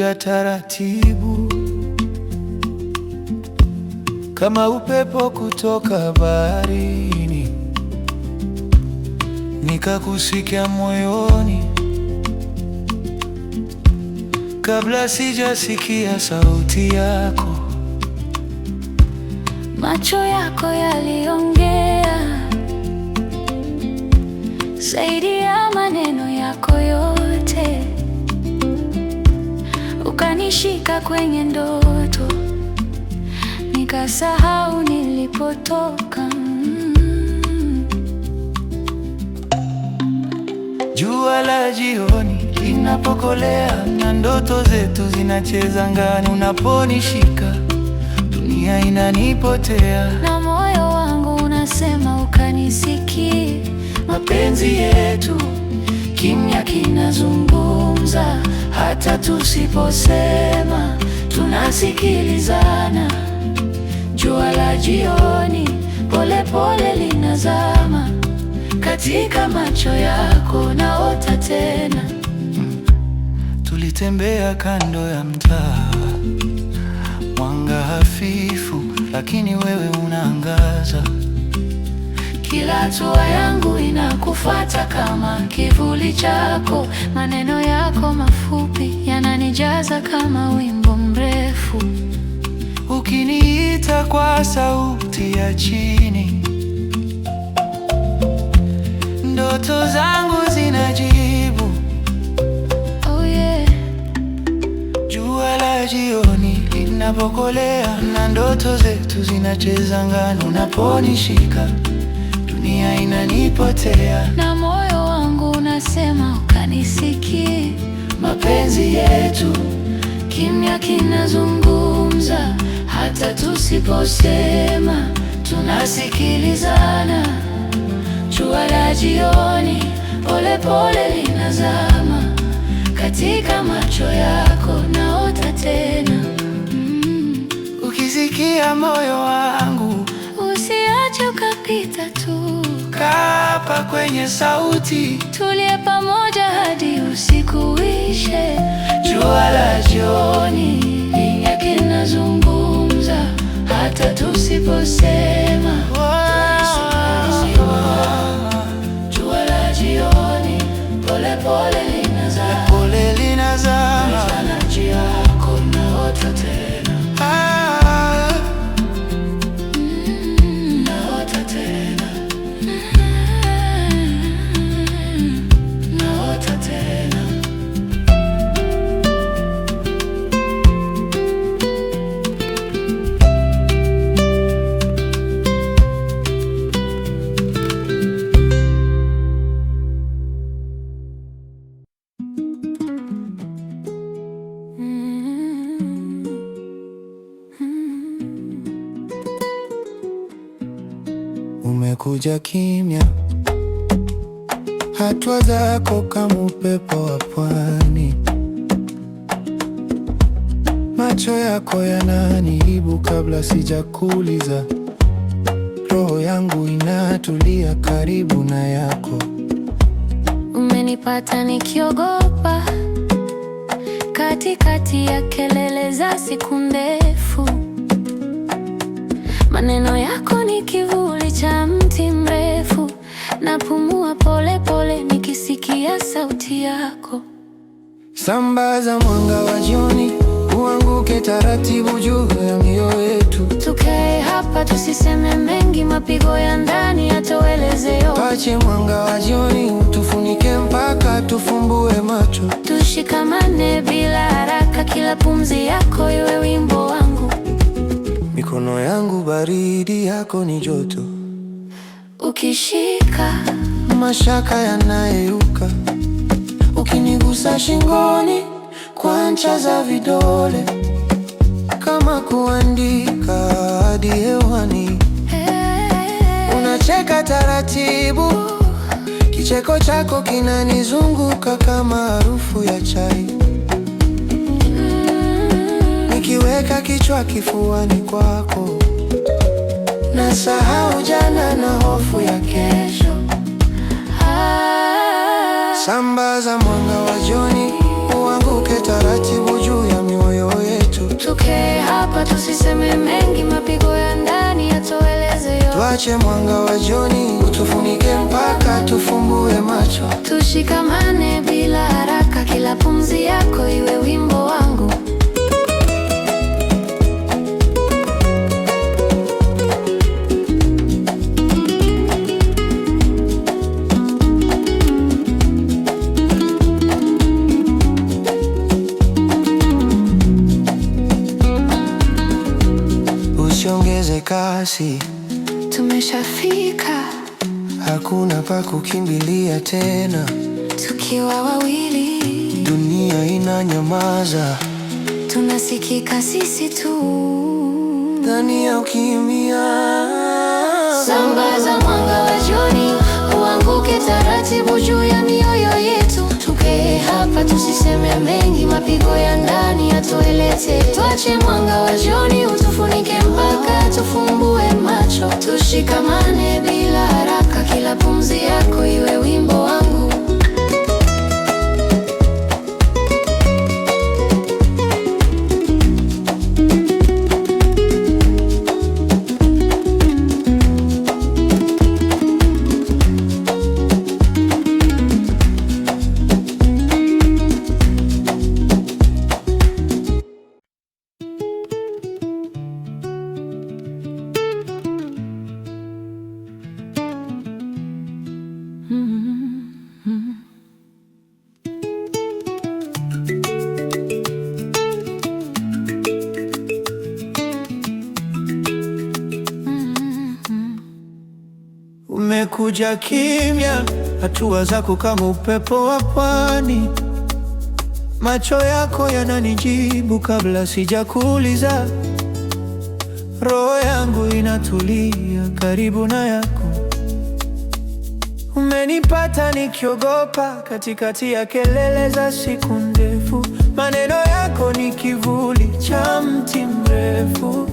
ulikuja taratibu kama upepo kutoka baharini, nikakusikia moyoni kabla sijasikia sauti yako. Macho yako yaliongea zaidi ya maneno yako yote, ukanishika kwenye ndoto, nikasahau nilipotoka. Jua la jioni linapokolea na ndoto zetu zinacheza angani, unaponishika dunia inanipotea, na moyo wangu unasema ukanisikie. Mapenzi yetu kimya kinazungumza, hata tusiposema tunasikilizana. Jua la jioni pole pole linazama katika macho yako, naota tena. Tulitembea kando ya mtaa, mwanga hafifu, lakini wewe unaangaza. Kila hatua yangu inakufuata kama kivuli chako, maneno yako mafupi yananijaza kama wimbo mrefu, ukiniita kwa sauti ya chini, ndoto zangu zinajibu. Oh yeah. Jua la jioni linapokolea na ndoto zetu zinacheza angani, unaponishika dunia inanipotea, na moyo wangu unasema ukanisikie. Mapenzi yetu kimya kinazungumza, hata tusiposema tunasikilizana. Jua la jioni pole pole linazama katika macho yako, naota tena. Ukisikia moyo wangu usiache ukapita tu, kaa hapa kwenye sauti, tulie pamoja hadi usiku uishe. Jua la jioni kimya kinazungumza, hata tusiposema. Jua la jioni pole pole linazama, pole linazama, na njia yako naota tena. Naota tena. Naota tena. Umekuja kimya, hatua zako kama upepo wa pwani, macho yako yananijibu kabla sijakuuliza. Roho yangu inatulia karibu na yako. Umenipata nikiogopa katikati ya kelele za siku ndefu, maneno yako ni kivuli cha mti mrefu, napumua pole pole nikisikia sauti yako. Sambaza mwanga wa jioni, uanguke taratibu juu ya mioyo yetu. Tukae hapa tusiseme mengi, mapigo ya ndani yatoweleze yote. Pache mwanga wa jioni utufunike mpaka tufumbue macho. Tushikamane bila haraka, kila pumzi yako iwe wimbo wangu. Mikono yangu baridi, yako ni joto. Ukishika mashaka yanayeyuka, ukinigusa shingoni kwa ncha za vidole, kama kuandika hadi hewani. Unacheka taratibu, kicheko chako kinanizunguka kama harufu ya chai. Nikiweka kichwa kifuani kwako, nasahau jana na hofu ya kesho. Sambaza mwanga wa jioni, uanguke taratibu juu ya hapa, tusiseme mengi, mapigo ya ndani yatueleze yote. Tuache mwanga wa jioni utufunike mpaka tufumbue macho. Tushikamane bila haraka, kila pumzi yako iwe wimbo wangu. Usiongeze kasi, tumeshafika, hakuna pa kukimbilia tena. Tukiwa wawili, dunia inanyamaza, tunasikika sisi tu ndani ya ukimya. Sambaza mwanga wa jioni, uanguke taratibu juu ya mioyo yetu. Tukae hapa, tusiseme mengi, mapigo ya ndani yatueleze. Tuache mwanga wa jioni utufunike mpaka tufumbue macho. Tushikamane bila haraka, kila pumzi yako iwe wimbo wangu. Umekuja kimya, hatua zako kama upepo wa pwani. Macho yako yananijibu kabla sijakuuliza. Roho yangu inatulia karibu na yako. Umenipata nikiogopa katikati ya kelele za siku ndefu. Maneno yako ni kivuli cha mti mrefu.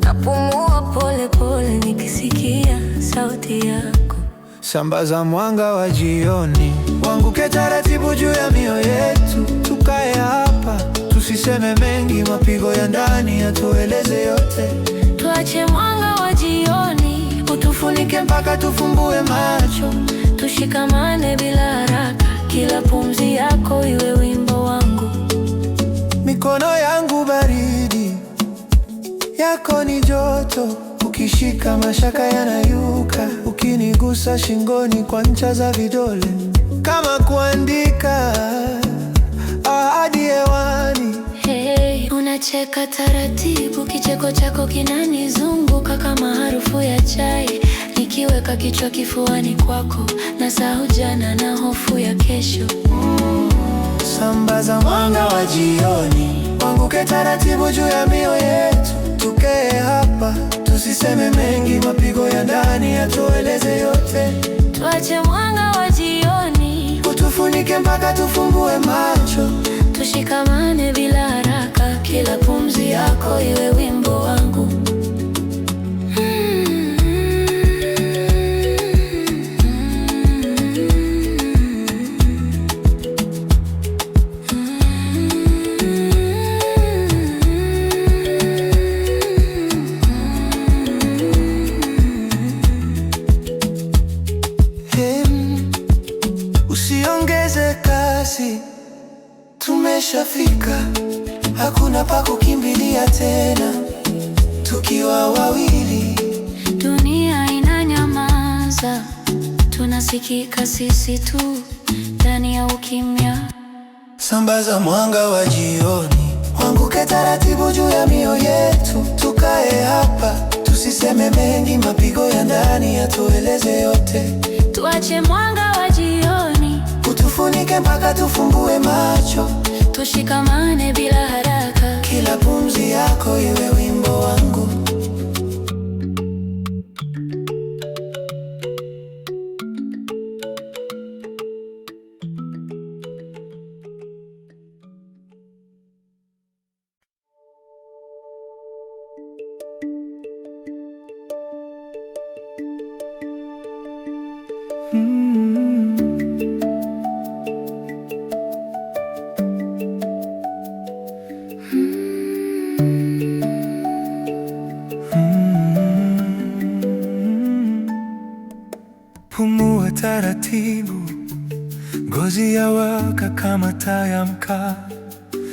Napumua pole pole nikisikia sauti yako. Sambaza mwanga wa jioni, uanguke taratibu juu ya mioyo yetu. Tukae hapa, tusiseme mengi, mapigo ya ndani yatueleze yote. Tuache mwanga wa jioni utufunike mpaka tufumbue macho. Tushikamane bila haraka, kila pumzi yako iwe wimbo wangu. Mikono yangu baridi, yako ni joto. Ukishika mashaka yanayuka, ukinigusa shingoni kwa ncha za vidole. Kama kuandika ahadi hewani. Hey, unacheka taratibu, kicheko chako kinanizunguka kama harufu ya chai. Nikiweka kichwa kifuani kwako, nasahau jana na hofu ya kesho. Sambaza mwanga wa jioni, uanguke taratibu juu ya mioyo yetu. Tukae hapa, tusiseme mengi, mapigo ya ndani yatueleze yote. Tuache mwanga wa jioni utufunike mpaka tufumbue macho. Tushikamane bila haraka, kila pumzi yako iwe wimbo wangu. Usiongeze kasi, tumeshafika, hakuna pa kukimbilia tena. Tukiwa wawili, dunia inanyamaza, tunasikika sisi tu ndani ya ukimya. Sambaza mwanga wa jioni, uanguke taratibu juu ya mioyo yetu. Tukae hapa, tusiseme mengi, mapigo ya ndani yatueleze yote. Tuache mwanga wa jioni utufunike mpaka tufumbue macho. Tushikamane bila haraka, kila pumzi yako iwe wimbo wangu. taratibu, ngozi ya waka kama taa ya mkaa,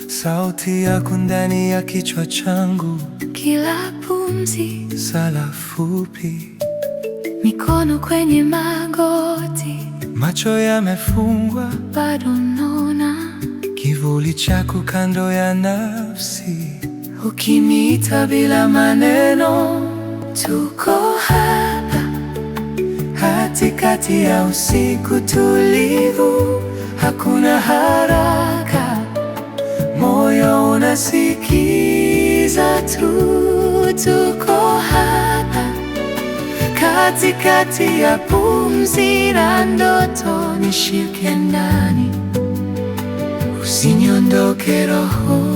sauti yako ndani ya kichwa changu, kila pumzi sala fupi, mikono kwenye magoti, macho yamefungwa, bado naona kivuli chako kando ya nafsi, ukiniita bila maneno. tuko hapa katikati ya usiku tulivu, hakuna haraka, moyo unasikiza tu. tuko hapa katikati ya pumzi na ndoto, nishike ndani, usiniondoke rohoni.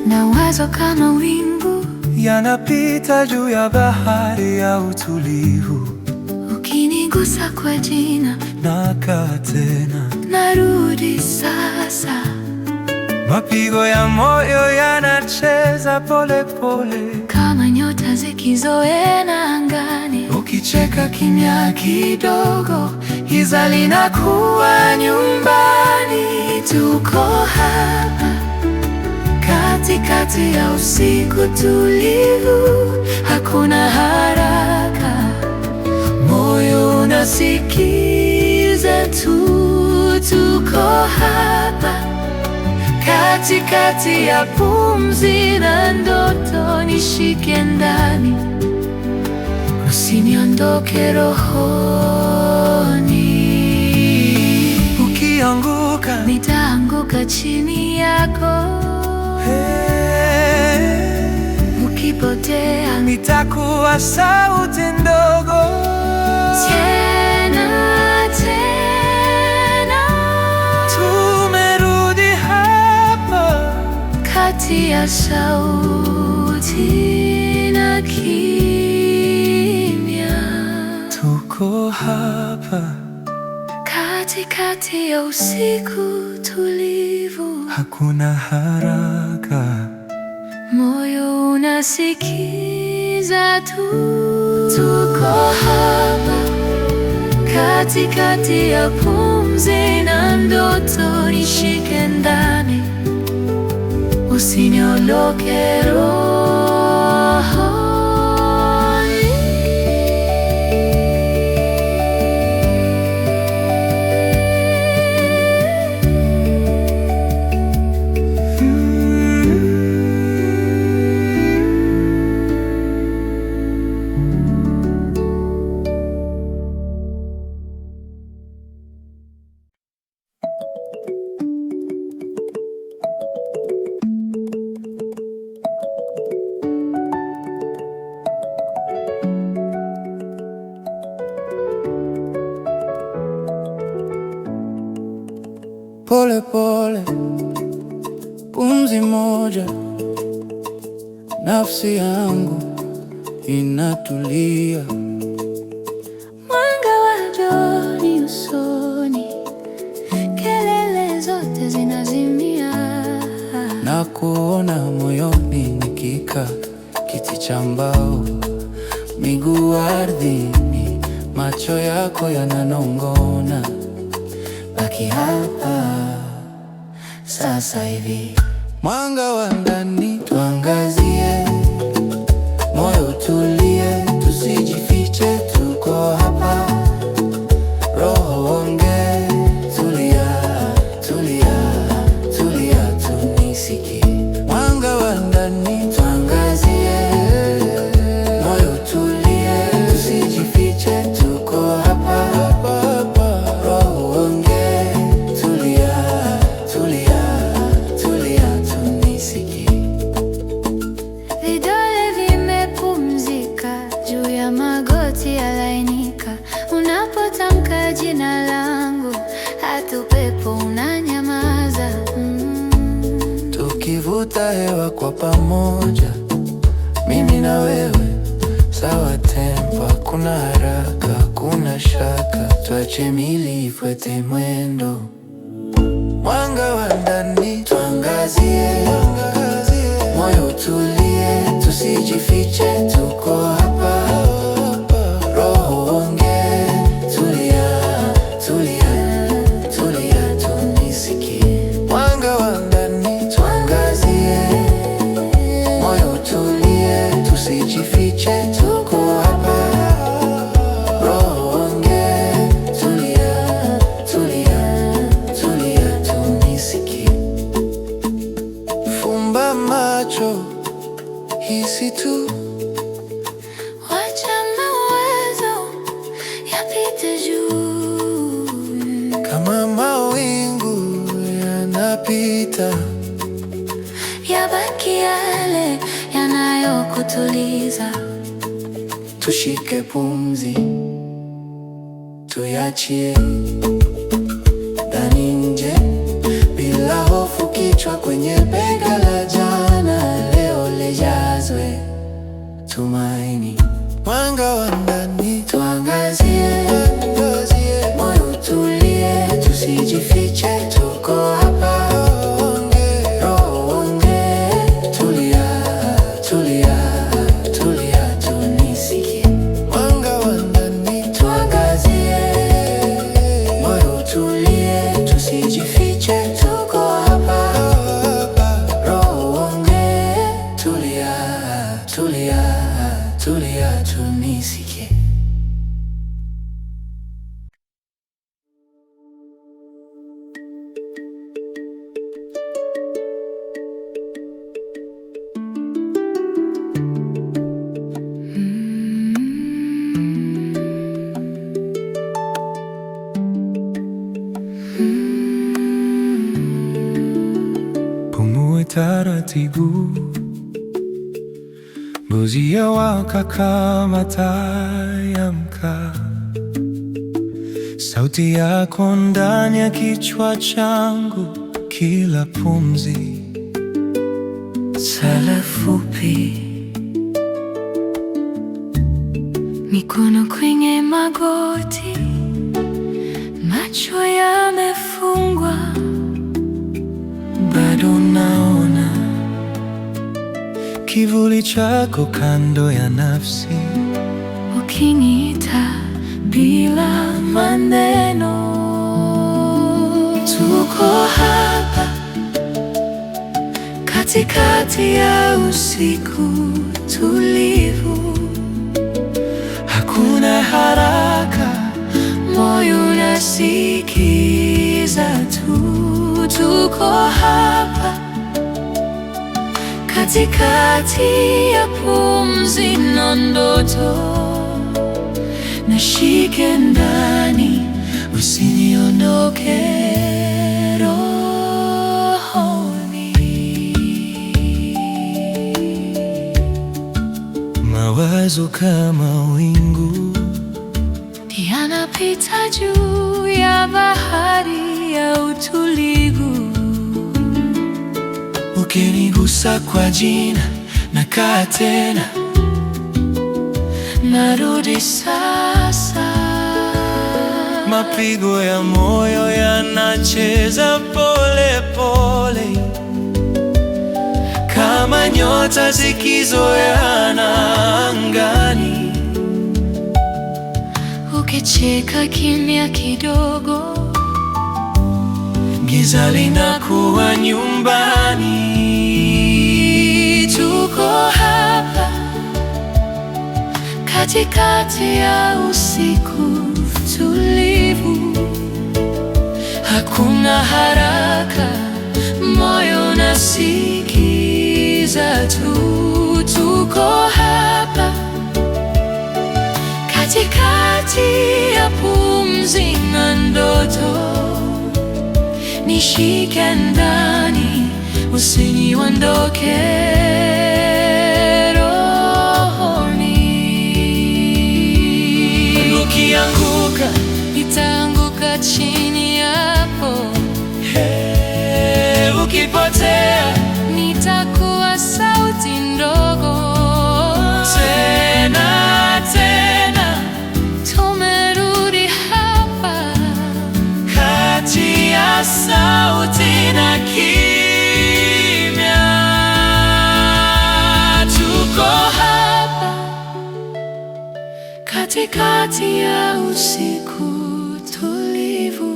Nawazo kama wingu yanapita juu ya bahari ya utulivu, ukinigusa kwa jina, nakaa tena, narudi sasa. mapigo ya moyo yanacheza pole pole, Kama nyota zikizoeana angani, ukicheka kimya kidogo, giza linakuwa nyumbani. tuko hapa katikati ya usiku tulivu, hakuna haraka, moyo unasikiza tu. tuko hapa katikati ya pumzi na ndoto, nishike ndani, usiniondoke rohoni. Ukianguka nitaanguka chini yako, ukipotea nitakuwa sauti ndogo tena tena. Tumerudi hapa Kati ya sauti na kimya, tuko hapa katikati ya usiku tulivu, hakuna haraka, moyo unasikiza tu. tuko hapa katikati ya pumzi na ndoto, nishike ndani, usiniondoke rohoni. pole pole, pumzi moja, nafsi yangu inatulia. Mwanga wa jioni usoni, kelele zote zinazimia, na kuona moyoni nikikaa kiti cha mbao, miguu ardhini, macho yako yananong'ona. Baki hapa sasa hivi, mwanga wa ndani tuangazie, moyo tulie, tusijifiche, tuko hapa. Roho ongee, tulia, tulia, tulia, tunisikie. Mwanga wa ndani tuangazie, moyo tulie, tusijifiche, tuko hapa. Roho ongee, tulia, tulia, tulia, tunisikie. vidole vimepumzika juu ya magoti yalainika, unapotamka jina langu, hata upepo unanyamaza. Tukivuta hewa kwa pamoja, mimi na wewe, sawa tempo, hakuna haraka, hakuna shaka, tuache mili ifuate mwendo. Mwanga wa ndani tuangazie, tusijifiche, tuko hapa. Roho ongea, tulia, tulia, tulia, tunisikie. Mwanga wa ndani tuangazie, moyo utulie, tusijifiche, tuko hapa. Roho ongea, tulia, tulia, tulia, tunisikie. Fumba macho, hisi tu, wacha mawazo yapite juu, kama mawingu yanapita. yabaki yale yanayokutuliza. Tushike pumzi, tuyachie ndani nje, bila hofu. Kichwa kwenye bega la jana, leo lijazwe tumaini. Mwanga wa ndani tuangazie, moyo utulie, tusijifiche, tuko hapa. Roho ongea, tulia, tulia, tulia, tunisikie. Mwanga wa ndani tuangazie, moyo utulie, tusijifiche, tuko hapa. Roho ongea, tulia, tulia, tulia, tunisikie. Pumue taratibu, mbuzi yawaka kama taa ya mkaa. Sauti yako ndani ya kichwa changu, kila pumzi Sala fupi, mikono kwenye magoti, macho yamefungwa, bado naona kivuli chako kando ya nafsi. ukiniita bila maneno. Tuko hapa katikati ya usiku tulivu, Hakuna haraka, moyo unasikiza tu. Tuko hapa katikati ya pumzi na ndoto, nishike ndani, usiniondoke rohoni. mawazo kama wingu yanapita juu ya bahari ya utulivu. ukinigusa kwa jina, nakaa tena, Narudi sasa, mapigo ya moyo yanacheza pole pole, kama nyota zikizoeana angani. ukicheka kimya kidogo, Giza linakuwa nyumbani. tuko hapa katikati ya usiku tulivu. Hakuna haraka, moyo unasikiza tu. Tuko hapa katikati ya pumzi na ndoto, nishike ndani, usiniondoke rohoni. Ukianguka, Nitaanguka chini yako, ukipotea, nitakuwa sauti ndogo. tena tena, Tumerudi hapa kati ya sauti na kimya. katikati ya usiku tulivu.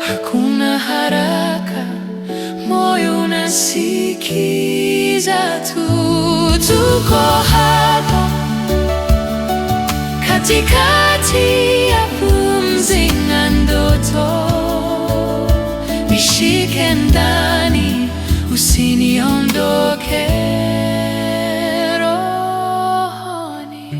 Hakuna haraka, moyo unasikiza tu. Tuko hapa katikati ya pumzi na ndoto. Nishike ndani, usiniondoke rohoni.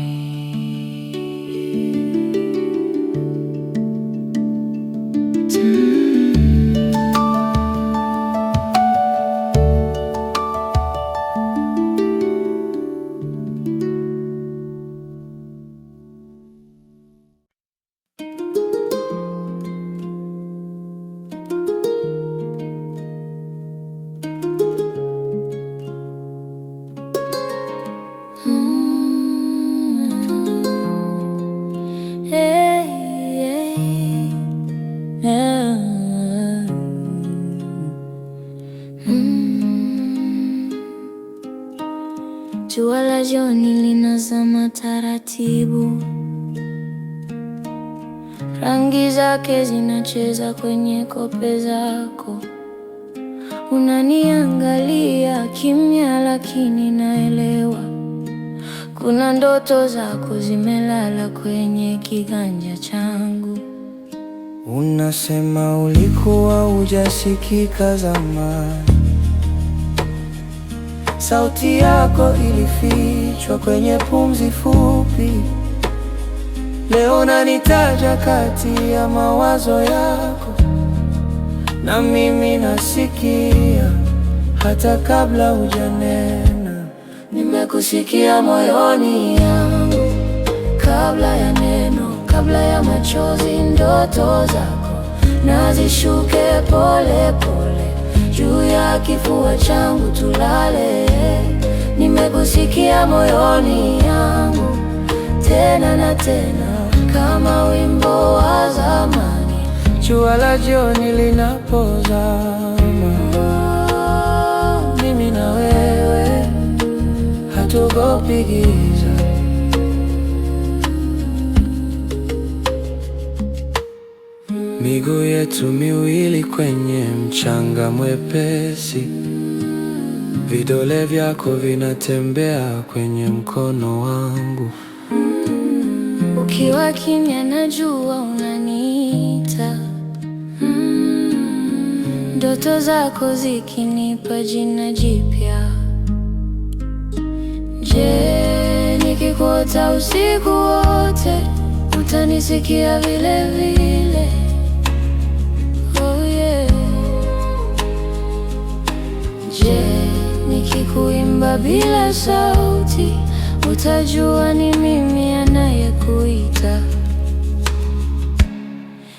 Jua la jioni linazama taratibu, rangi zake zinacheza kwenye kope zako. Unaniangalia kimya, lakini naelewa kuna ndoto zako zimelala kwenye kiganja changu. Unasema ulikuwa hujasikika zamani, sauti yako ilifichwa kwenye pumzi fupi. Leo nanitaja kati ya mawazo yako, na mimi nasikia hata kabla hujanena. Nimekusikia moyoni yangu, kabla ya neno, kabla ya machozi. Ndoto zako nazishuke pole pole juu ya kifua changu, tulale. Nimekusikia moyoni yangu, tena na tena, kama wimbo wa zamani. Jua la jioni linapozama, Mimi na wewe hatuogopi giza. Miguu yetu miwili kwenye mchanga mwepesi, vidole vyako vinatembea kwenye mkono wangu. ukiwa kimya, najua unaniita. Ndoto zako zikinipa jina jipya. Je, nikikuota usiku wote utanisikia vile vile? Oh yeah. Je, nikikuimba bila sauti utajua ni mimi anayekuita?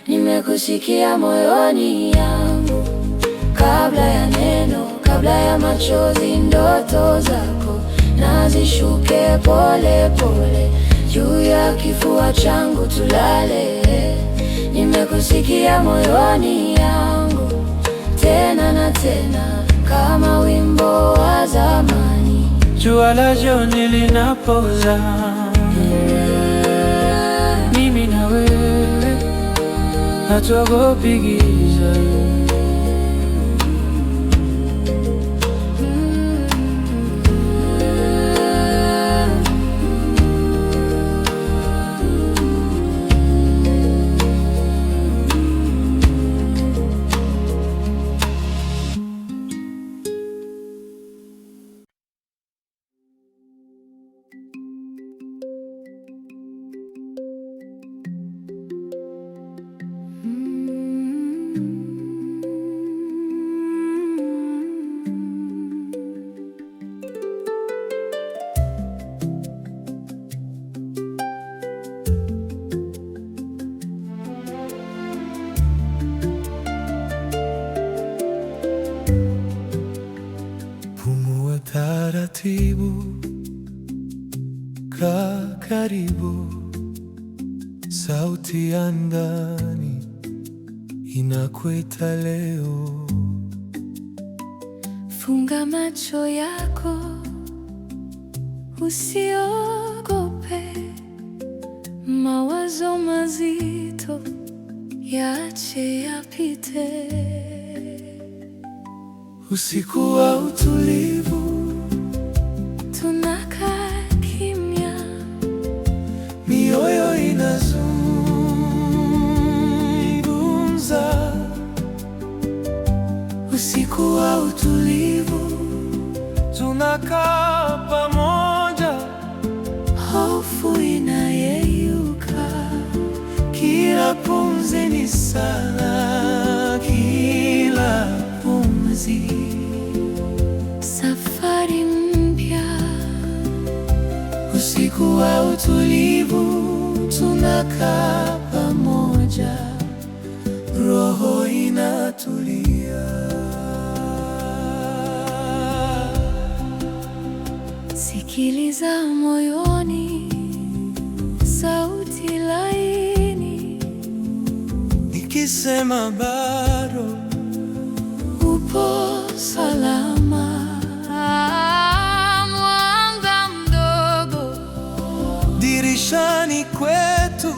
Nimekusikia moyoni yangu, kabla ya neno, kabla ya machozi. Ndoto zako nazishuke pole pole juu ya kifua changu, tulale. Nimekusikia moyoni yangu, tena na tena, kama wimbo wa zamani. Jua la jioni linapozama, mimi na wewe hatuogopi giza. Taratibu, kaa karibu, sauti ya ndani inakuita leo. Funga macho yako, usiogope, Mawazo mazito yaache yapite. Usiku wa utulivu, tunakaa kimya, mioyo inazungumza. Usiku wa utulivu, tunakaa pamoja, hofu inayeyuka, kila pumzi ni sala, kila pumzi safari mpya. Usiku wa utulivu, tunakaa pamoja, roho inatulia. Sikiliza moyoni, sauti laini nikisema bado upo salama. Mwanga mdogo dirishani kwetu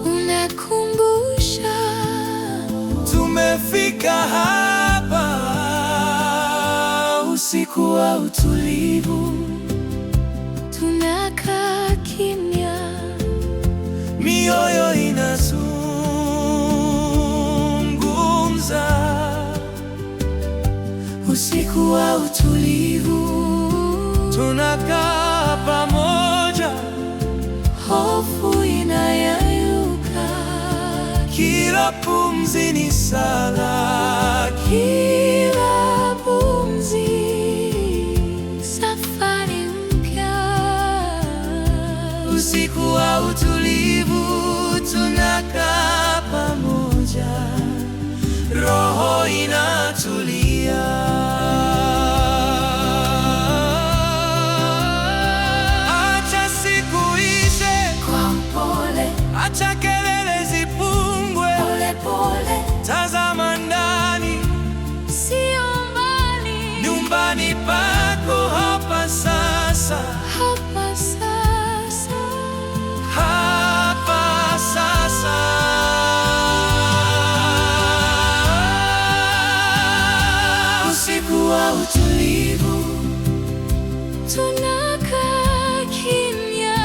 unakumbusha tumefika hapa. Usiku wa utulivu, tunakaa kimya, mioyo inazungumza. Usiku wa utulivu, tunakaa pamoja, hofu inayeyuka, kila pumzi ni sala, kila pumzi safari mpya. Usiku wa utulivu, tunakaa pamoja, roho inatulia. Acha siku ishe Kwa mpole, acha kelele zipungwe, pole pole, tazama ndani, sio mbali, nyumbani pako hapa sasa, hapa sasa. hapa sasa. Usiku wa utulivu, Tunakaa kimya,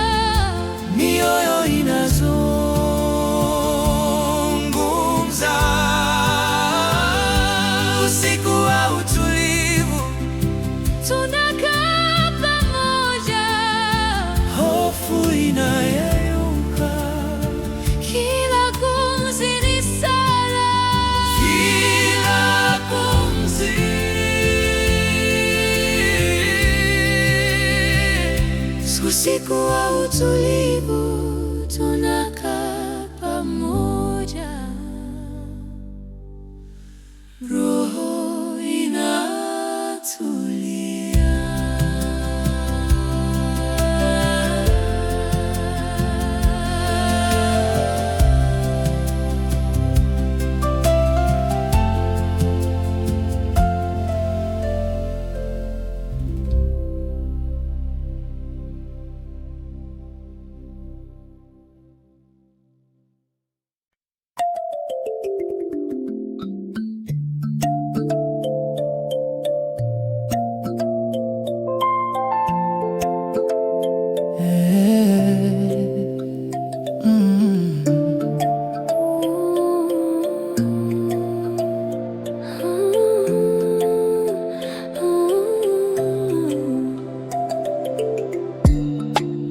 mioyo inazungumza. Usiku wa utulivu, tunakaa pamoja, hofu inayeyuka, kila pumzi ni sala, kila pumzi usiku wa utulivu, tunakaa pamoja, roho inatulia.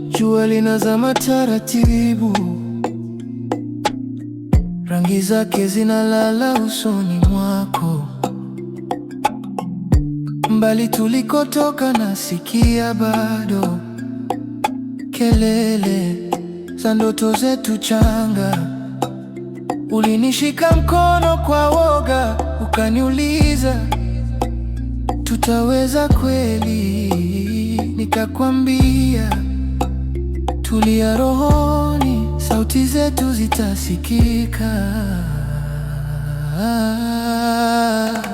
Jua linazama taratibu, rangi zake zinalala usoni mwako. Mbali tulikotoka nasikia bado kelele za ndoto zetu changa. Ulinishika mkono kwa woga, ukaniuliza tutaweza kweli? Nikakwambia tulia rohoni, sauti zetu zitasikika.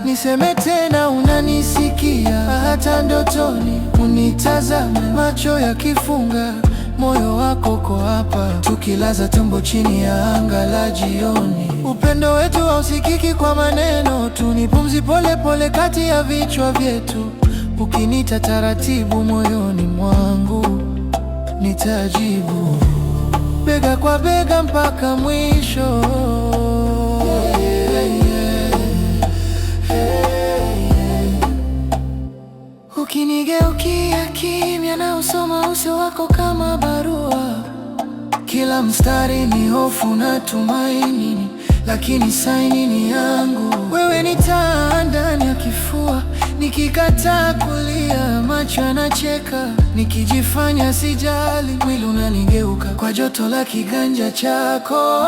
Niseme tena, unanisikia? Hata ndotoni unitazame, macho yakifunga, moyo wako uko hapa, tukilaza tumbo chini ya anga la jioni. Upendo wetu hausikiki kwa maneno tu, ni pumzi pole pole kati ya vichwa vyetu. Ukinita taratibu moyoni mwangu, nitajibu bega kwa bega mpaka mwisho. Ukinigeukia kimya na usoma uso wako kama barua. Kila mstari ni hofu na tumaini, lakini saini ni yangu. Wewe ni taa ndani ya kifua, nikikataa kulia macho yanacheka. Nikijifanya sijali mwili unanigeuka kwa joto la kiganja chako.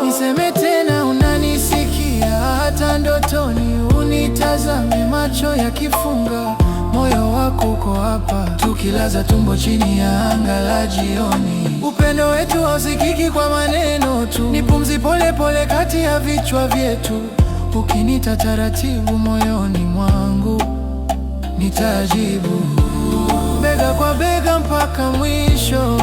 Niseme tena unanisikia, hata ndotoni unitazame macho yakifunga. Moyo wako uko hapa, tukilaza tumbo chini ya anga la jioni. Upendo wetu hausikiki kwa maneno tu, ni pumzi pole pole kati ya vichwa vyetu. Ukinita taratibu moyoni mwangu, nitajibu bega kwa bega mpaka mwisho.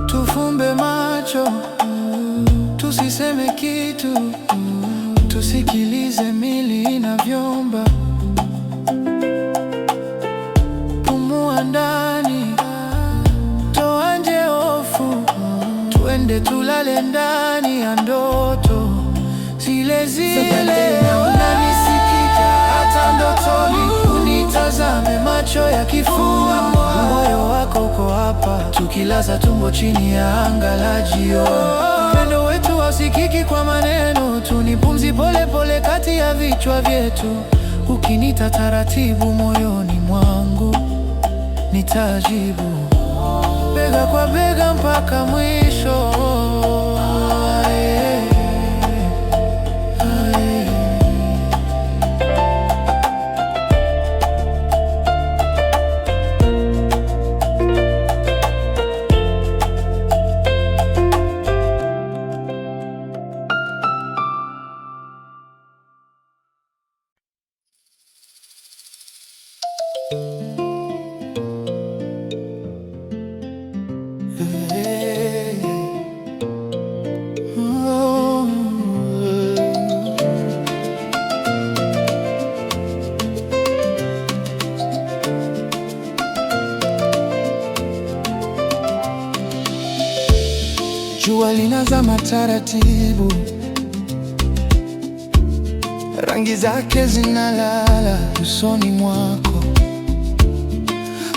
Tufumbe macho, tusiseme kitu, tusikilize mili inavyomba. Pumua ndani, toa nje hofu, tuende tulale ndani ya ndoto zile zile. Unanisikia hata ndotoni, unitazame macho yakifungwa. Moyo wako uko hapa, tukilaza tumbo chini ya anga la jioni. Upendo wetu hausikiki kwa maneno tu, ni pumzi pole pole kati ya vichwa vyetu. Ukinita taratibu moyoni mwangu, nitajibu bega kwa bega mpaka mwisho. Jua linazama taratibu, rangi zake zinalala usoni mwako.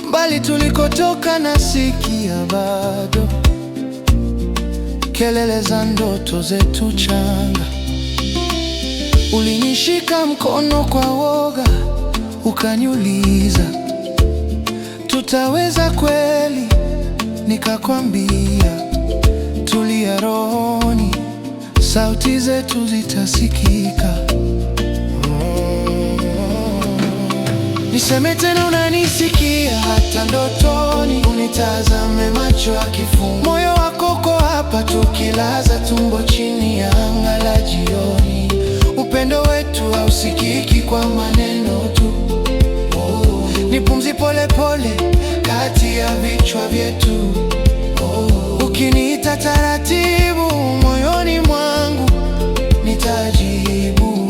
Mbali tulikotoka nasikia bado kelele za ndoto zetu changa. Ulinishika mkono kwa woga, ukaniuliza tutaweza kweli? Nikakwambia tulia rohoni, sauti zetu zitasikika. Niseme tena unanisikia, hata ndotoni unitazame macho yakifungwa. Moyo wako uko hapa, tukilaza tumbo chini ya anga la jioni. Upendo wetu hausikiki kwa maneno tu, ni pumzi pole pole kati ya vichwa vyetu. Ukiniita taratibu moyoni mwangu, nitajibu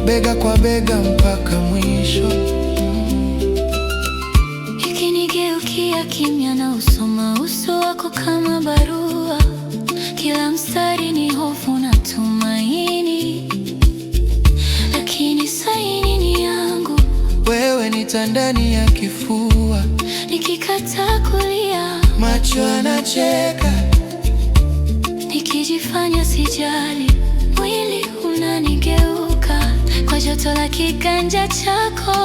bega kwa bega mpaka mwisho. Ukinigeukia kimya na usoma uso wako kama barua. Kila mstari ni hofu na tumaini, lakini saini ni yangu. Wewe ni taa ndani ya kifua, nikikataa kulia macho yanacheka. Nikijifanya sijali mwili unanigeuka kwa joto la kiganja chako.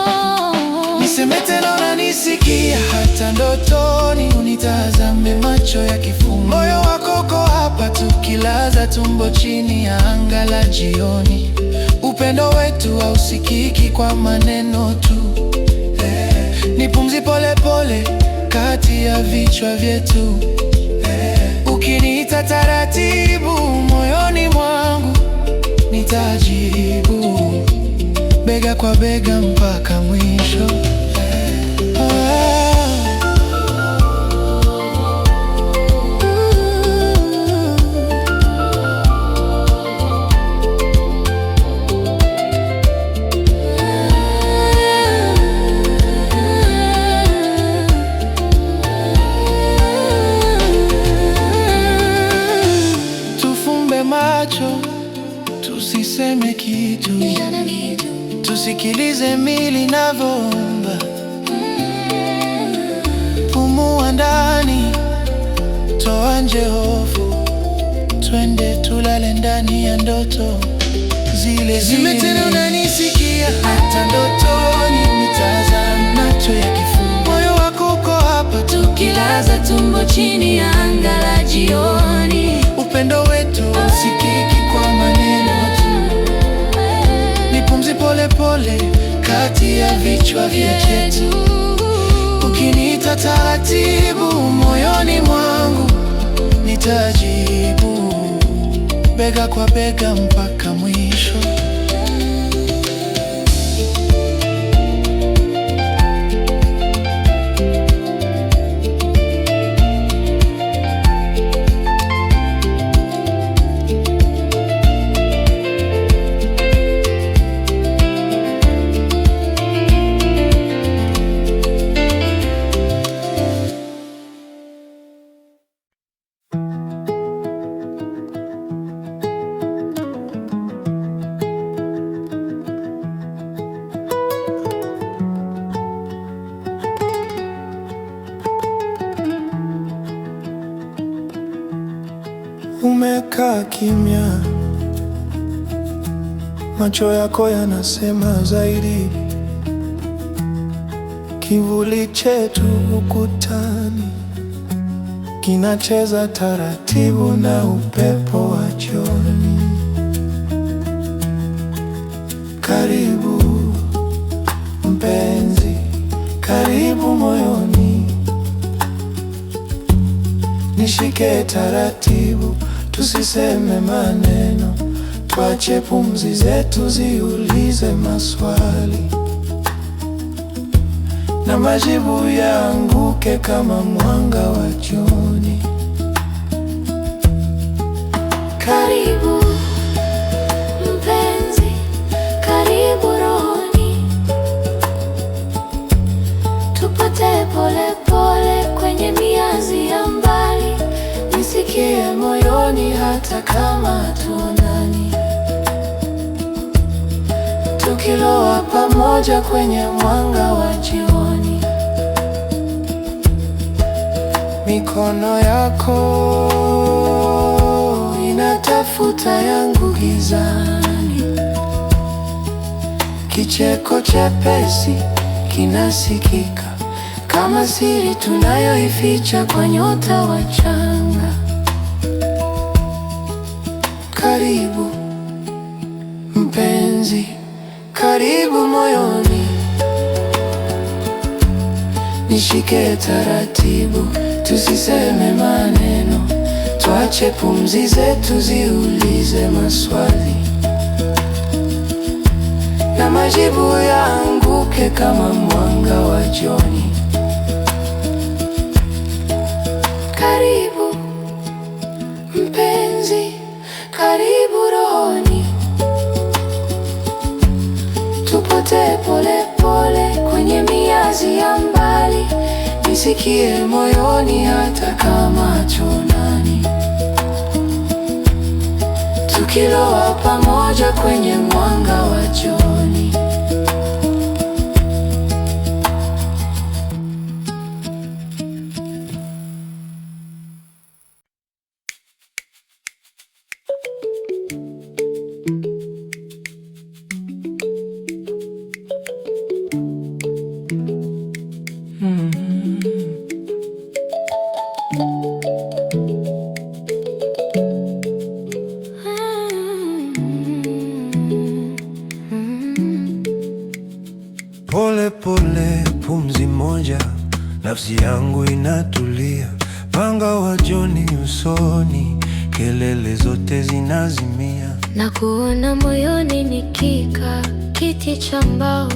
Niseme tena unanisikia, hata ndotoni unitazame macho yakifungwa. Moyo wako uko hapa, tukilaza tumbo chini ya anga la jioni. Upendo wetu hausikiki kwa maneno tu, pumzi pole pole kati ya vichwa vyetu. Ukiniita taratibu moyoni mwangu nitajibu, bega kwa bega mpaka mwisho. Tusiseme kitu, tusikilize mili inavyoomba. Pumua ndani, toa nje hofu, twende tulale ndani ya ndoto zile zile. Tena unanisikia, hata ndotoni nitazama macho yakifumba. Moyo wako uko hapa, tukilaza tumbo chini ya anga la jioni. Upendo wetu usikiki kwa maneno tu, ni pumzi pole pole kati ya vichwa vyetu. Ukiniita taratibu moyoni mwangu nitajibu, bega kwa bega mpaka mwisho. Umekaa kimya, macho yako yanasema zaidi. Kivuli chetu ukutani kinacheza taratibu na upepo wa jioni. Karibu mpenzi, karibu moyoni, nishike taratibu, tusiseme maneno, tuache pumzi zetu ziulize maswali, na majibu yaanguke kama mwanga wa jioni. Karibu mpenzi, karibu rohoni, tupate pole pole kwenye mianzi ya mbali. Nisikie moyoni hata kama hatuonani, tukiloa pamoja kwenye mwanga wa jioni. Mikono yako inatafuta yangu gizani, kicheko chepesi kinasikika kama siri tunayoificha kwa nyota wachanga. Karibu mpenzi, karibu moyoni, nishike taratibu, tusiseme maneno, tuache pumzi zetu ziulize maswali, na majibu yaanguke kama mwanga wa jioni. Karibu mpenzi, karibu rohoni, tupate pole pole kwenye mianzi ya mbali. Nisikie moyoni hata kama hatuonani, tukiloa pamoja kwenye mwanga wa jioni. Pole pole pumzi moja, nafsi yangu inatulia. Mwanga wa jioni usoni, kelele zote zinazimia. Na kuona moyoni nikikaa kiti cha mbao,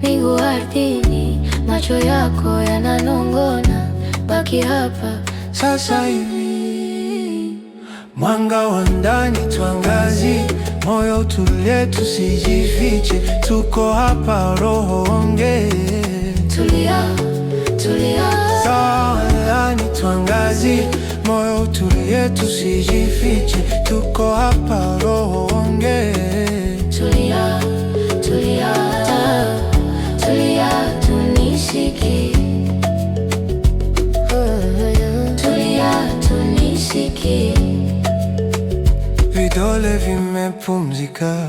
miguu ardhini, macho yako yananong'ona, baki hapa sasa hivi. Mwanga wa ndani tuangazie, moyo utulie, tusijifiche, tuko hapa, roho ongee. Tulia, tulia. Sawa ndani tuangazie, moyo utulie, tusijifiche, tuko hapa, roho ongee. Tulia, tulia, tulia, tunisikie. Tulia, tunisikie. Vidole vimepumzika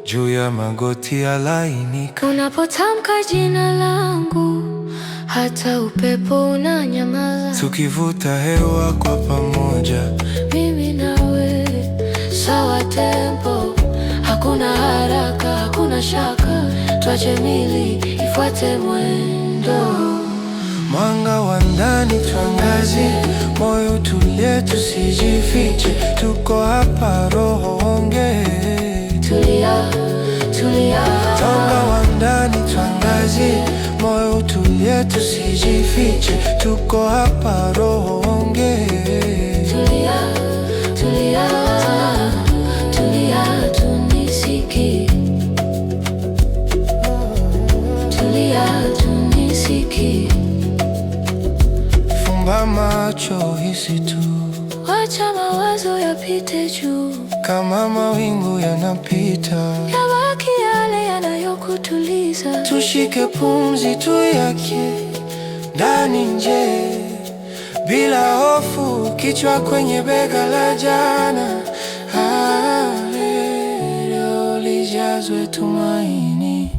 juu ya magoti yalainika. Unapotamka jina langu, hata upepo unanyamaza. Tukivuta hewa kwa pamoja, mimi nawe, sawa tempo, hakuna haraka, hakuna shaka, tuache mili ifuate mwendo. Mwanga wa ndani tuangazie, moyo utulie, tusijifiche, tuko hapa, roho ongee. Tulia, tulia. Mwanga wa ndani tuangazie, moyo utulie, tusijifiche, tuko hapa, roho ongee. Tulia, tulia, tulia, tunisikie. Tulia, tunisikie. Fumba macho, hisi tu, wacha mawazo yapite juu, kama mawingu yanapita, yabaki yale yanayokutuliza. Tushike pumzi tu yake, ndani nje, bila hofu, kichwa kwenye bega la jana. Leo lijazwe tumaini.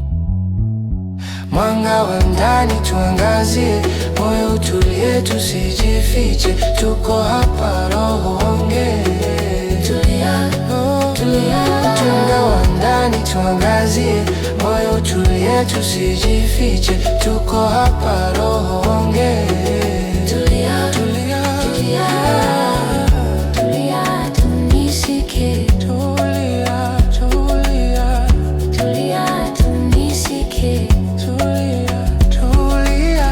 Mwanga wa ndani tuangazie, moyo utulie, tusijifiche, tuko hapa, roho ongee. Tulia, tulia. Mwanga wa ndani tuangazie, moyo utulie, tusijifiche, tuko hapa, roho ongee. Tulia, Tulia, tulia, tulia, tunisikie. tulia, tulia, Tulia, tunisikie. tulia, tulia,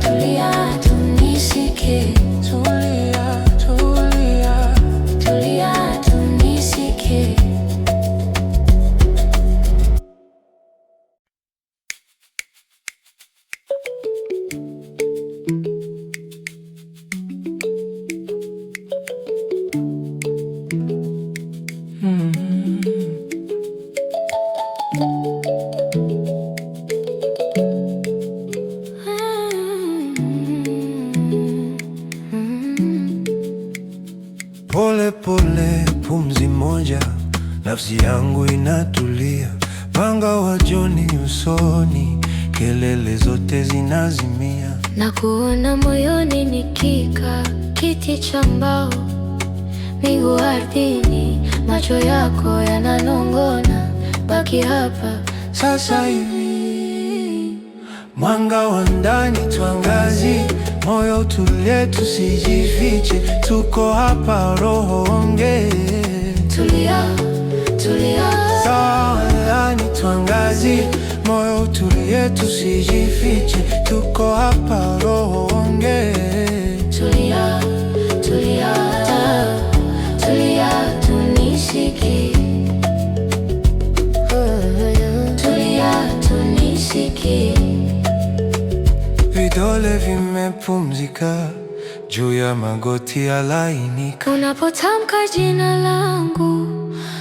Tulia, tunisikie. tulia, tulia. Tulia, tunisikie. Pole pole, pumzi moja, nafsi yangu inatulia. Mwanga wa jioni usoni, kelele zote zinazimia. Na kuona moyoni nikikaa kiti cha mbao, miguu ardhini, macho yako yananong'ona, baki hapa Sasa hivi. Mwanga wa ndani tuangazie, moyo utulie, tusijifiche, tuko hapa, roho ongee. Tulia, tulia. Sawa ndani tuangazie, moyo utulie, tusijifiche, tuko hapa, roho ongee. Tulia, tulia, tulia, tunisikie. Tulia, tunisikie. Vidole vimepumzika juu ya magoti yalainika. Unapotamka jina langu,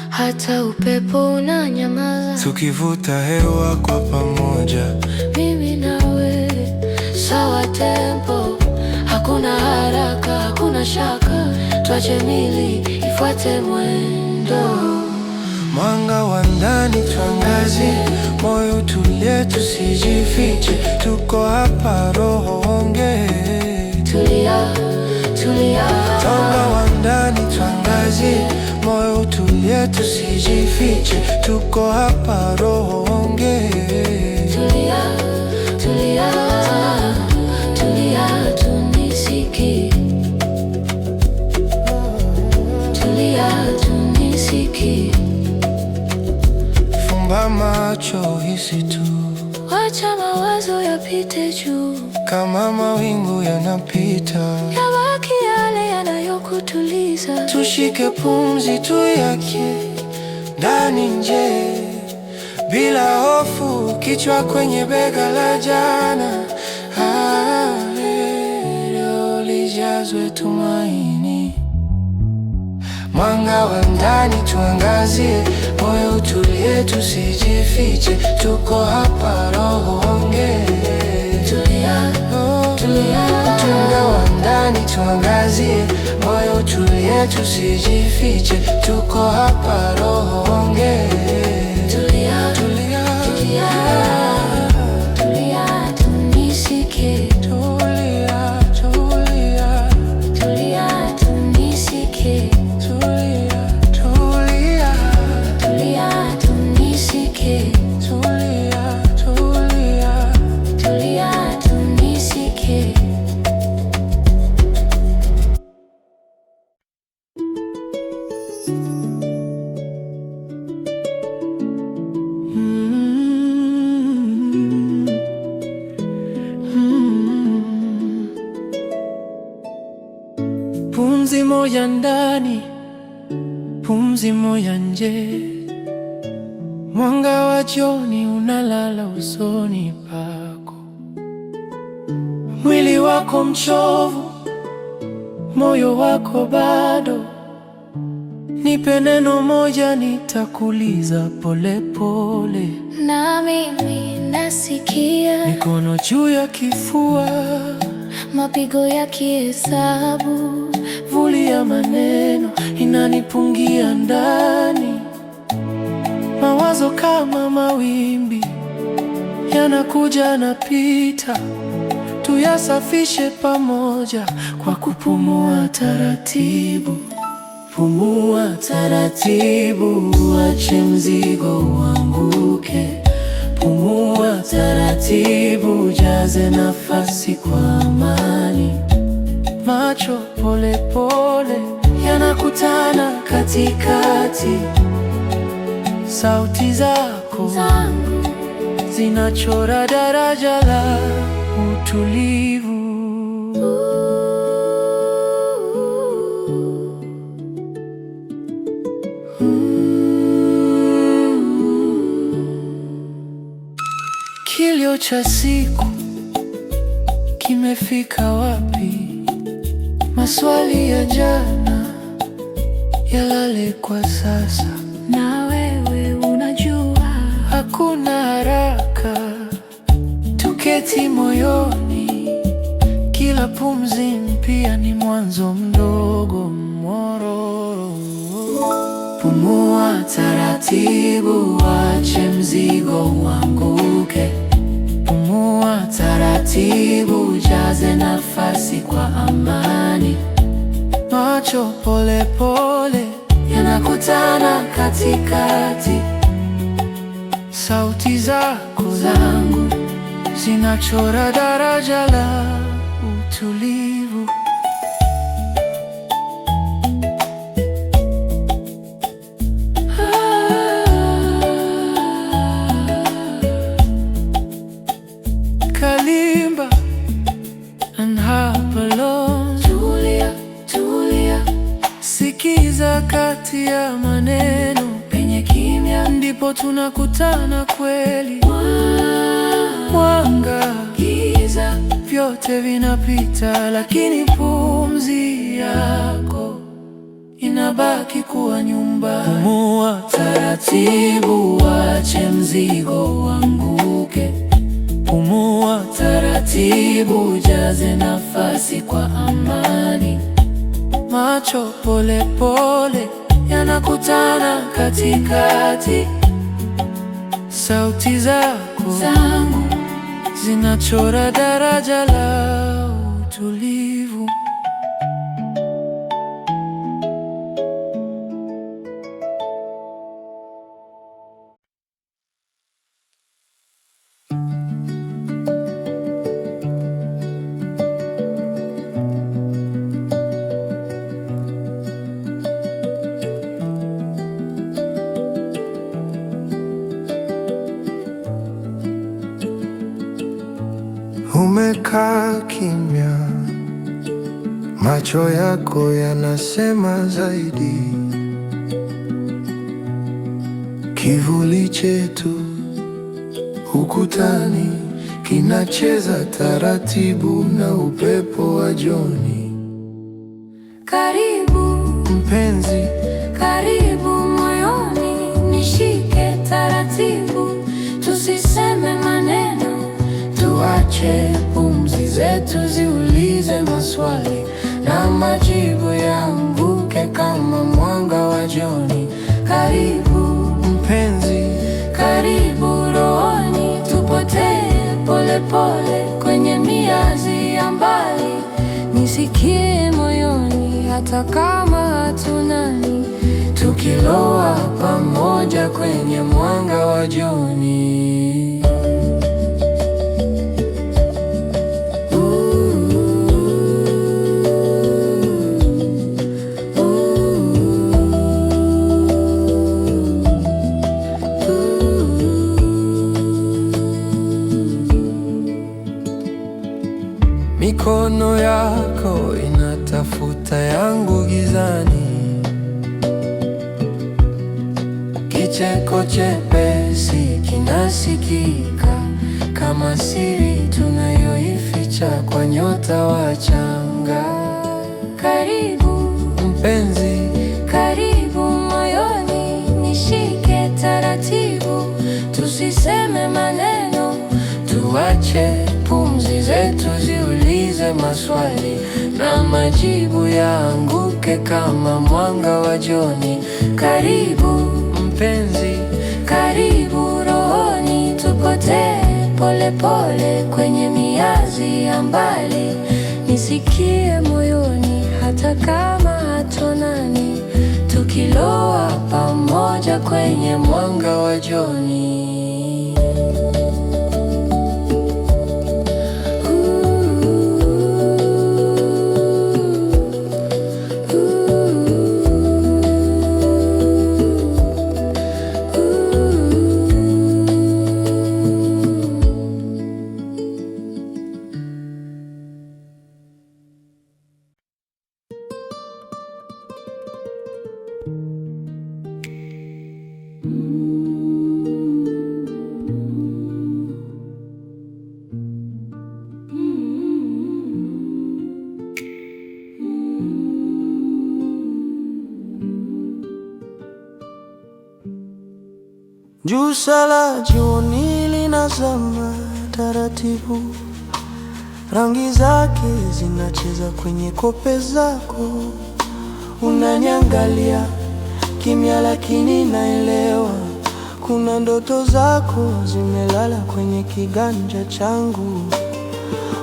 hata upepo unanyamaza. Tukivuta hewa kwa pamoja, mimi nawe, sawa tempo, hakuna haraka, hakuna shaka, tuache mili ifuate mwendo. mwanga wa ndani tuangazie, moyo utulie, tusijifiche, tuko hapa, roho ongee. Tulia, tulia. Mwanga wa ndani tuangazie, moyo utulie, tusijifiche, tuko hapa, roho ongee. Tulia, tulia. fumba macho, hisi tu, wacha mawazo yapite juu, kama mawingu yanapita, yabaki yale yanayokutuliza. Tushike pumzi tu yake, ndani nje, bila hofu, kichwa kwenye bega la jana. Leo lijazwe tumaini, mwanga wa ndani tuangazie, moyo utulie, tusijifiche, tuko hapa, roho ongee. Tulia, tulia. Mwanga wa ndani tuangazie, moyo utulie, tusijifiche, tuko hapa, roho ongee. Tulia, Tulia, tulia, tulia, tunisike. tulia, tulia, Tulia, tunisike. tulia, tulia, Tulia, tunisike. tulia, tulia. Tulia, tunisike. Pumzi moja ndani, pumzi moja nje, mwanga wa jioni unalala usoni pako. Mwili wako mchovu, moyo wako bado. Nipe neno moja, nitakuliza pole pole. Na mimi nasikia Mikono juu ya kifua, mapigo yakihesabu, vuli ya maneno inanipungia ndani. Mawazo kama mawimbi yanakuja na pita, tuyasafishe pamoja kwa kupumua taratibu. Pumua taratibu, ache mzigo uanguke. Pumua taratibu, jaze nafasi kwa amani. Macho pole pole yanakutana katikati, sauti zako zangu zinachora daraja la utulivu. Kilio cha siku kimefika wapi? Maswali ya jana yalale kwa sasa. na wewe unajua, Hakuna haraka, tuketi moyoni. Kila pumzi mpya ni mwanzo mdogo mwororo. Pumua taratibu, ache mzigo uanguke. Pumua taratibu, jaze nafasi kwa amani. Macho pole pole yanakutana katikati, sauti zako zangu zinachora daraja la utulivu. Kalimba and harp alone. tulia, tulia, Sikiza kati ya maneno, penye kimya ndipo tunakutana kweli. Mwanga, giza, vyote vinapita, lakini pumzi yako inabaki kuwa nyumba. Pumua taratibu, ache mzigo uanguke. Pumua taratibu, jaze nafasi kwa amani. Macho pole pole yanakutana katikati, sauti zako zangu zinachora daraja la utulivu. Umekaa kimya, macho yako yanasema zaidi. Kivuli chetu ukutani kinacheza taratibu na upepo wa jioni. Karibu Mpenzi, karibu moyoni, nishike taratibu, tusiseme maneno, tuache pumzi zetu ziulize maswali, na majibu yaanguke kama mwanga wa jioni. Karibu mpenzi, karibu rohoni, tupotee pole pole kwenye miazi ya mbali, nisikie moyoni hata kama hatunani, tukiloa pamoja kwenye mwanga wa jioni. mikono yako inatafuta yangu gizani. Kicheko chepesi kinasikika kama siri tunayoificha kwa nyota wachanga. Karibu Mpenzi, karibu moyoni, nishike taratibu, tusiseme maneno, tuache pumzi zetu ziulize maswali, na majibu yaanguke kama mwanga wa jioni. karibu Mpenzi, karibu rohoni, tupotee pole pole kwenye miazi ya mbali, nisikie moyoni hata kama hatonani, tukiloa pamoja kwenye mwanga wa jioni. Jua la jioni linazama taratibu, rangi zake zinacheza kwenye kope zako. Unaniangalia kimya, lakini naelewa kuna ndoto zako zimelala kwenye kiganja changu.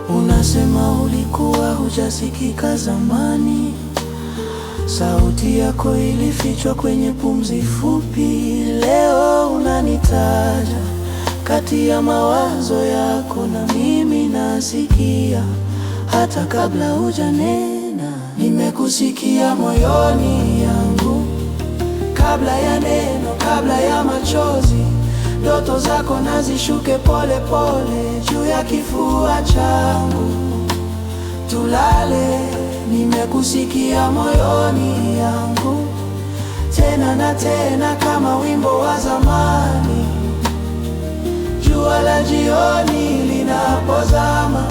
Unasema ulikuwa hujasikika zamani, sauti yako ilifichwa kwenye pumzi fupi. Leo unanitaja kati ya mawazo yako, na mimi nasikia hata kabla hujanena. Nimekusikia moyoni yangu, kabla ya neno, kabla ya machozi. Ndoto zako nazishuke pole pole juu ya kifua changu, tulale. Nimekusikia moyoni yangu, tena na tena kama wimbo wa zamani. Jua la jioni linapozama,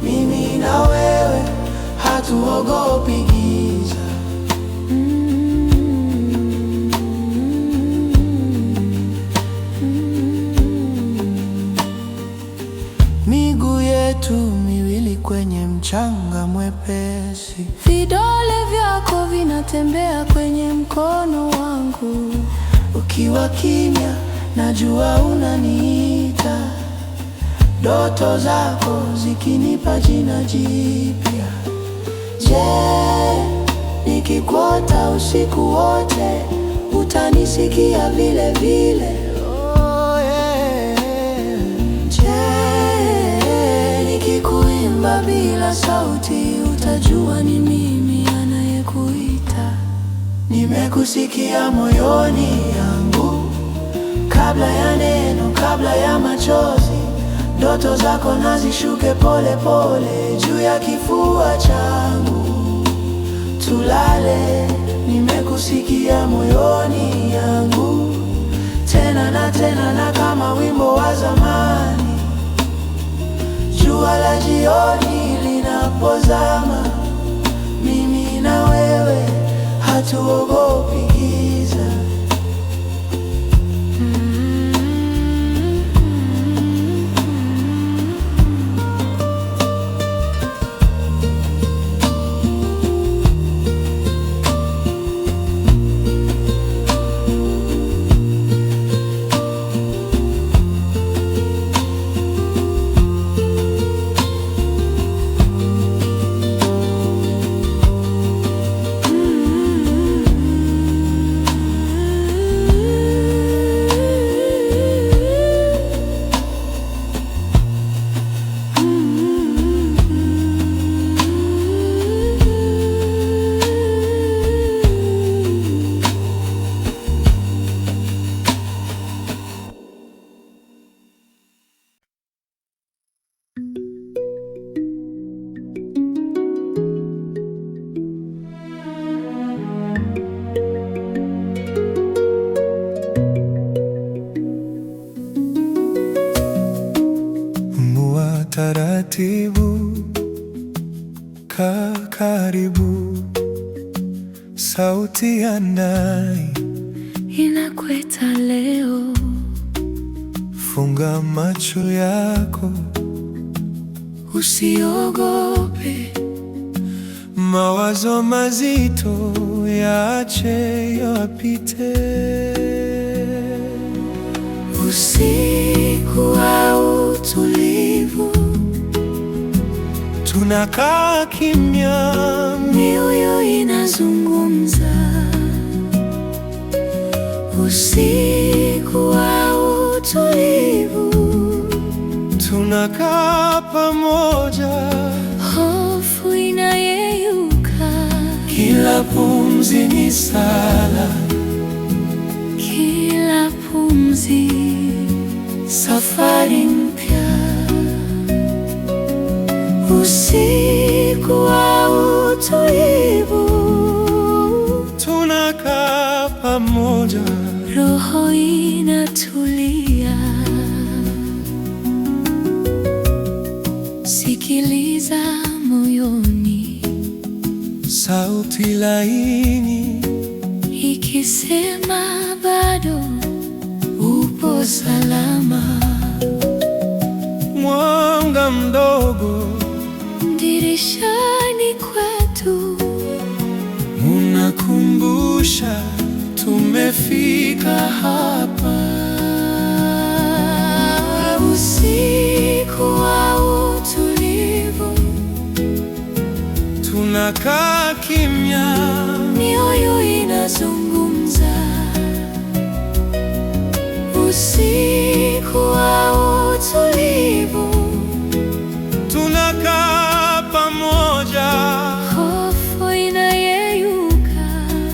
mimi na wewe hatuogopi giza. Miguu yetu miwili kwenye mchanga mwepesi, vidole vyako vinatembea kwenye mkono wangu. ukiwa kimya najua unaniita, ndoto zako zikinipa jina jipya. Je, nikikuota usiku wote utanisikia vile vile? Oh, yeah. Je, nikikuimba bila sauti utajua ni mimi anayekuita? Nimekusikia moyoni yangu, kabla ya neno, kabla ya machozi. ndoto zako na zishuke pole pole juu ya kifua changu. Tulale, nimekusikia moyoni yangu, tena na tena, na kama wimbo wa zamani. Jua la jioni linapozama, mimi na wewe hatuogopi giza. Taratibu, kaa karibu, sauti ya ndani inakweta leo. Funga macho yako, usiogope. mawazo mazito yaache yapite. Usiku wa utulivu, tunakaa kimya, mioyo inazungumza. Usiku wa utulivu, tunakaa pamoja, hofu inayeyuka. kila pumzi ni sala, kila pumzi safari mpya. Usiku wa utulivu, tunakaa pamoja, roho inatulia. Sikiliza moyoni, sauti laini ikisema bado upo salama. Mwanga mdogo dirishani kwetu unakumbusha tumefika hapa. Usiku wa utulivu, tunakaa kimya, mioyo inazungumza. Usiku wa utulivu, tunakaa pamoja, hofu inayeyuka.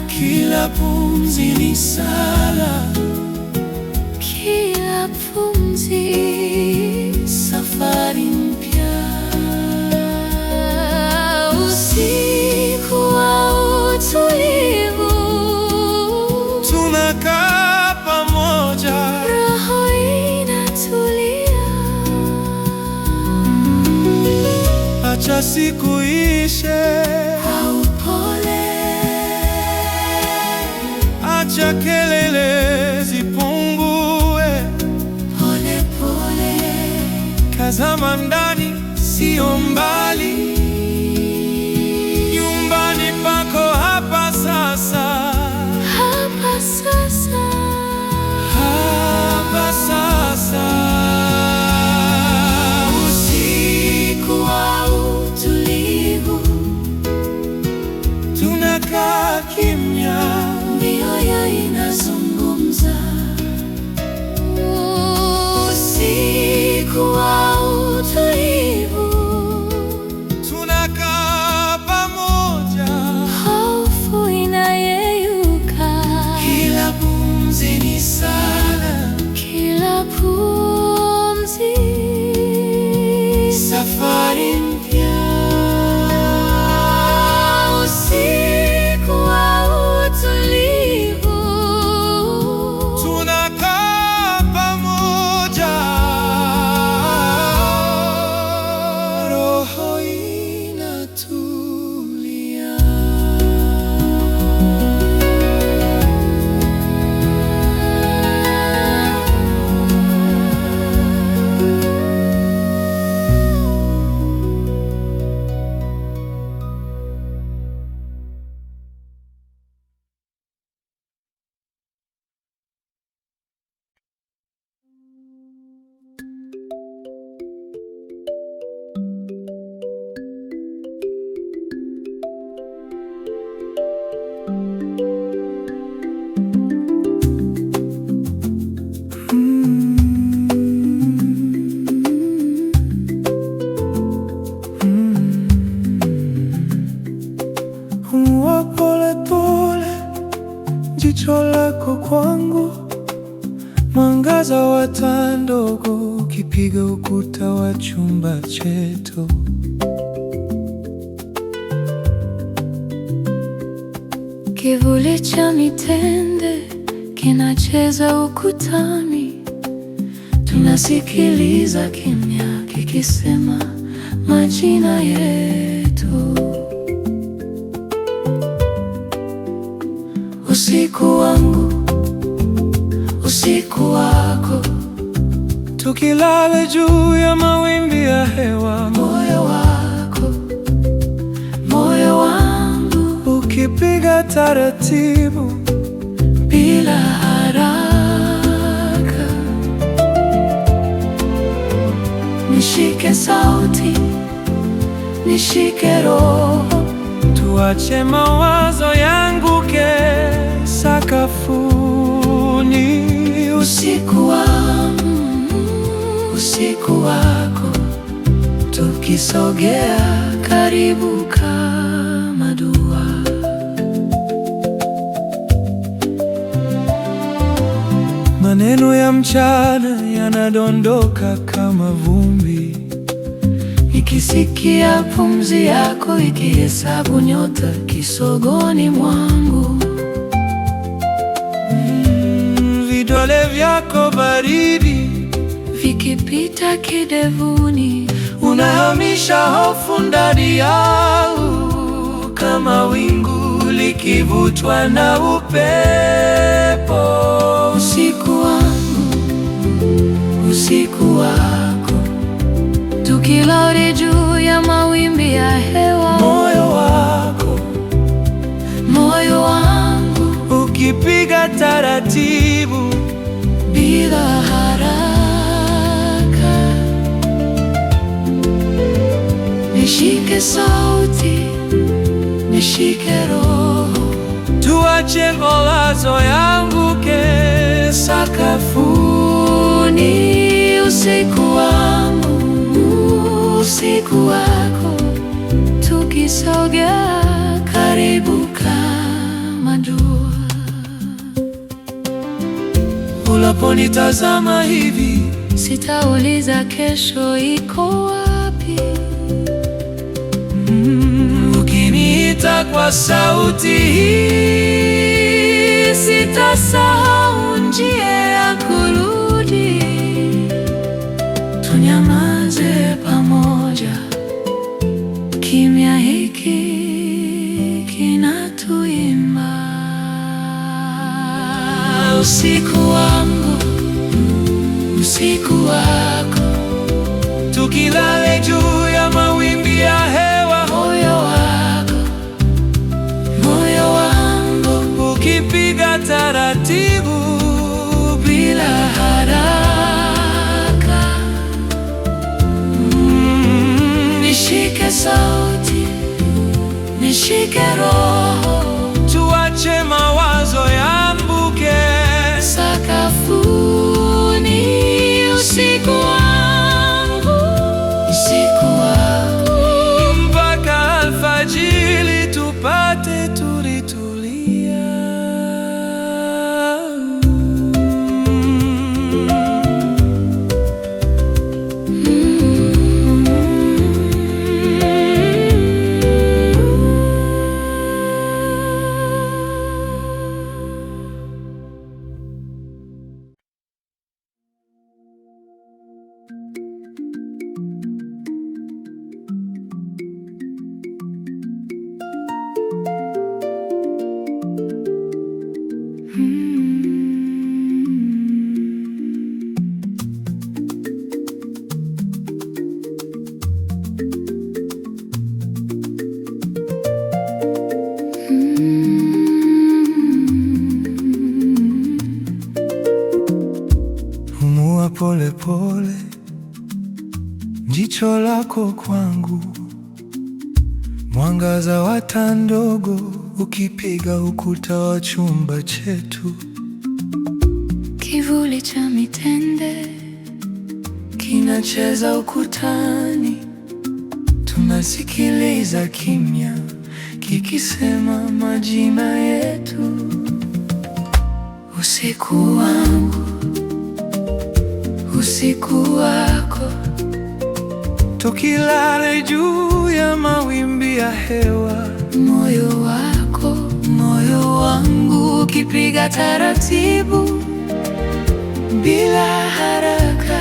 kila pumzi ni sala, kila pumzi safari mpya. Usiku wa utulivu, tunakaa pamoja, roho inatulia. acha siku ishe, Au pole, acha kelele zipungue, pole pole, tazama ndani, sio mbali, nyumbani pako hapa sasa, hapa sasa. hapa sasa. Usiku wa utulivu, Tunakaa kimya, mioyo inazungumza. Usiku wa utulivu, wa taa ndogo ukipiga ukuta wa chumba chetu. Kivuli cha mitende kinacheza ukutani, tunasikiliza kimya kikisema majina yetu. Usiku wangu, usiku wako, tukilala juu ya mawimbi ya hewa. moyo wako, moyo wangu, Ukipiga taratibu bila haraka. Nishike sauti, nishike roho, tuache mawazo yanguke sakafuni. usiku wangu, usiku wako, tukisogea karibu kama dua. Maneno ya mchana yanadondoka kama vumbi, Nikisikia pumzi yako ikihesabu nyota kisogoni mwangu. vidole vyako baridi Vikipita kidevuni, unahamisha hofu ndani yangu, kama wingu likivutwa na upepo. usiku wangu, usiku wako, tukilala juu ya mawimbi ya hewa. Moyo wako Moyo wangu, ukipiga taratibu bila haraka. Nishike sauti, nishike roho, tuache mawazo yanguke sakafuni. usiku wangu, usiku wako, tukisogea karibu kama dua. Unaponitazama hivi, Sitauliza kesho iko wapi. ukiniita kwa sauti hii, Sitasahau njia ya kurudi. Tunyamaze pamoja, kimya hiki kinatuimba. Usiku wangu, usiku wako, tukilale juu ya mawimbi ya hewa. moyo wako, moyo wangu, Ukipiga taratibu bila haraka. Nishike sauti, nishike roho, tuache mawazo yambuke sakafuni. Usiku wangu, usiku wako, mpaka alfajiri tupate tulitulia. Pumua pole pole, jicho lako kwangu, mwangaza wa taa ndogo ukipiga ukuta wa chumba chetu. kivuli cha mitende kinacheza ukutani, Tunasikiliza kimya kikisema majina yetu. usiku wangu, usiku wako, tukilale juu ya mawimbi ya hewa. moyo wako, moyo wangu ukipiga taratibu bila haraka.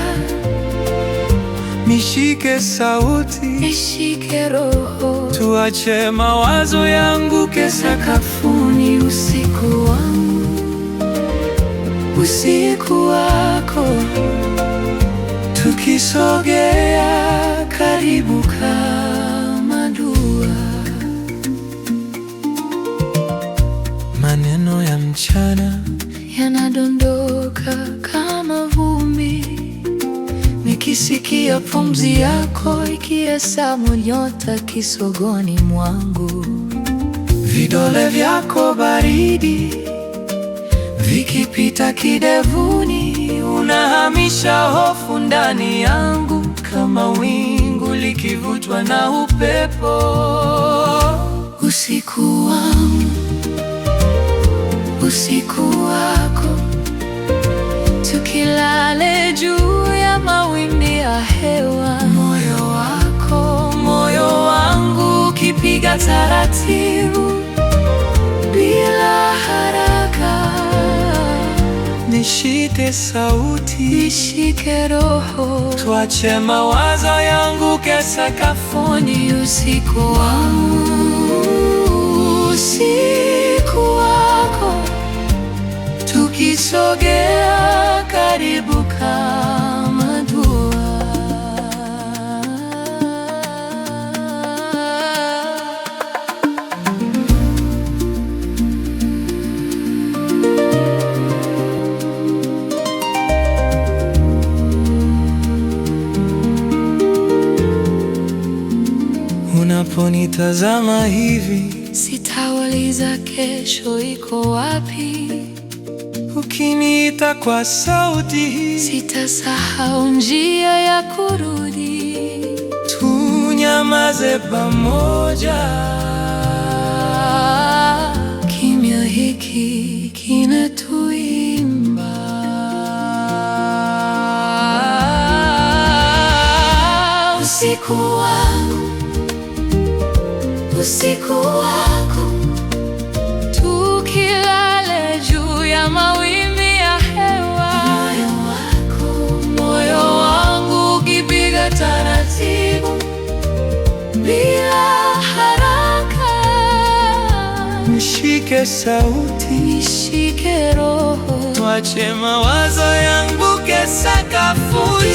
Nishike sauti, Nishike roho, tuache mawazo yanguke sakafuni. usiku wangu, usiku wako, tukisogea karibu kama dua. maneno ya mchana Yanadondoka kama vumbi, nikisikia pumzi yako ikihesabu nyota kisogoni mwangu. vidole vyako baridi vikipita kidevuni, unahamisha hofu ndani yangu kama wingu likivutwa na upepo. Usiku wangu, usiku wako, tukilale juu ya mawimbi ya hewa. Moyo wako, Moyo wangu ukipiga taratibu bila haraka. nishike sauti, Nishike roho, tuache mawazo yanguke sakafuni. usiku wangu, usiku wako, tukisogea karibu kama dua. Unaponitazama hivi, Sitauliza kesho iko wapi, ukiniita kwa sauti hii, sitasahau njia ya kurudi. tunyamaze pamoja. Kimya hiki kinatuimba. Usiku wangu, usiku wako, tukilale juu ya mawimbi ya hewa. Moyo wako, moyo wangu ukipiga taratibu bila haraka. Nishike sauti, Nishike roho, tuache mawazo yanguke sakafuni.